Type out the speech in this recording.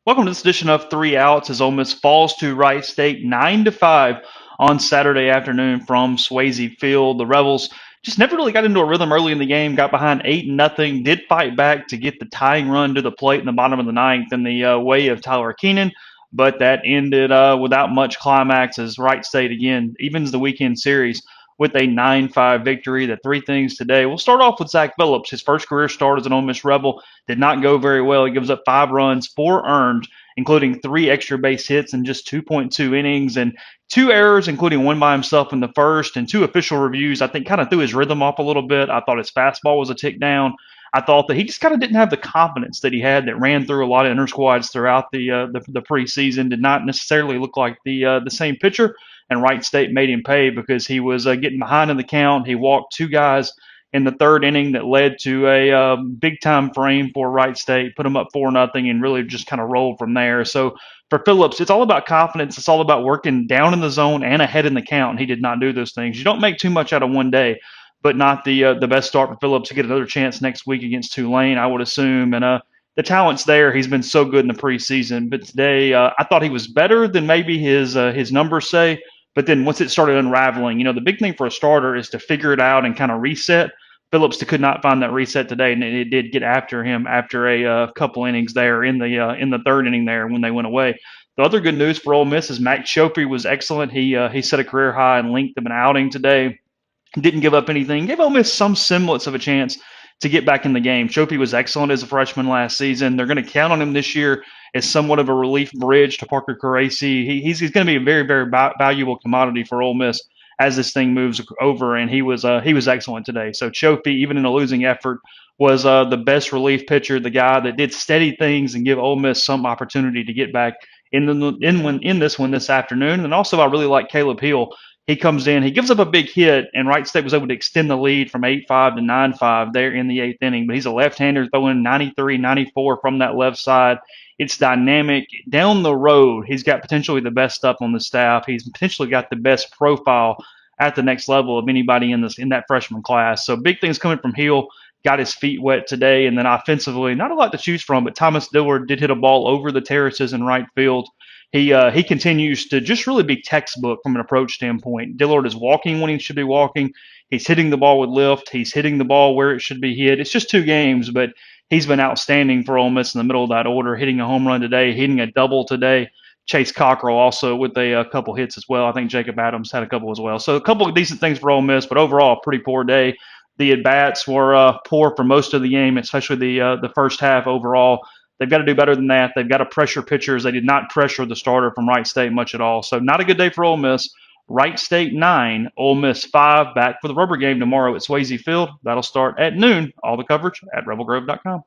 Welcome to this edition of Three Outs as Ole Miss falls to Wright State 9-5 on Saturday afternoon from Swayze Field. The Rebels just never really got into a rhythm early in the game, got behind 8-0, did fight back to get the tying run to the plate in the bottom of the ninth in the way of Tyler Keenan, but that ended without much climax as Wright State again evens the weekend series with a 9-5 victory. The three things today. We'll start off with Zach Phillips. His first career start as an Ole Miss Rebel did not go very well. He gives up 5 runs, 4 earned, including 3 extra base hits in just 2.2 innings and 2 errors, including one by himself in the first, and 2 official reviews. I think kind of threw his rhythm off a little bit. I thought his fastball was a tick down. I thought that he just kind of didn't have the confidence that he had that ran through a lot of inter squads throughout the preseason. Did not necessarily look like the same pitcher, and Wright State made him pay because he was getting behind in the count. He walked 2 guys in the third inning that led to a big time frame for Wright State, put them up 4-0, and really just kind of rolled from there. So for Phillips, it's all about confidence. It's all about working down in the zone and ahead in the count. And he did not do those things. You don't make too much out of one day, but not the best start for Phillips to get another chance next week against Tulane, I would assume. And the talent's there. He's been so good in the preseason, but today I thought he was better than maybe his numbers say. But then once it started unraveling, the big thing for a starter is to figure it out and kind of reset. Phillips could not find that reset today, and it did get after him after a couple innings there in the third inning there when they went away. The other good news for Ole Miss is Max Schoepfe was excellent. He set a career high in length of an outing today. Didn't give up anything. Gave Ole Miss some semblance of a chance to get back in the game. Schoepfe was excellent as a freshman last season. They're going to count on him this year as somewhat of a relief bridge to Parker Caracci. He's going to be a very, very valuable commodity for Ole Miss as this thing moves over, and he was excellent today. So Schoepfe, even in a losing effort, was the best relief pitcher, the guy that did steady things and give Ole Miss some opportunity to get back in this one this afternoon. And also, I really like Caleb Hill. He comes in, he gives up a big hit, and Wright State was able to extend the lead from 8-5 to 9-5 there in the eighth inning. But he's a left-hander throwing 93, 94 from that left side. It's dynamic. Down the road, he's got potentially the best stuff on the staff. He's potentially got the best profile at the next level of anybody in that freshman class. So big things coming from Hill. Got his feet wet today, and then offensively, not a lot to choose from. But Thomas Dillard did hit a ball over the terraces in right field. He continues to just really be textbook from an approach standpoint. Dillard is walking when he should be walking. He's hitting the ball with lift. He's hitting the ball where it should be hit. It's just 2 games, but he's been outstanding for Ole Miss in the middle of that order, hitting a home run today, hitting a double today. Chase Cockrell also with a couple hits as well. I think Jacob Adams had a couple as well. So a couple of decent things for Ole Miss, but overall a pretty poor day. The at-bats were poor for most of the game, especially the first half overall. They've got to do better than that. They've got to pressure pitchers. They did not pressure the starter from Wright State much at all. So not a good day for Ole Miss. Wright State 9, Ole Miss 5. Back for the rubber game tomorrow at Swayze Field. That'll start at noon. All the coverage at rebelgrove.com.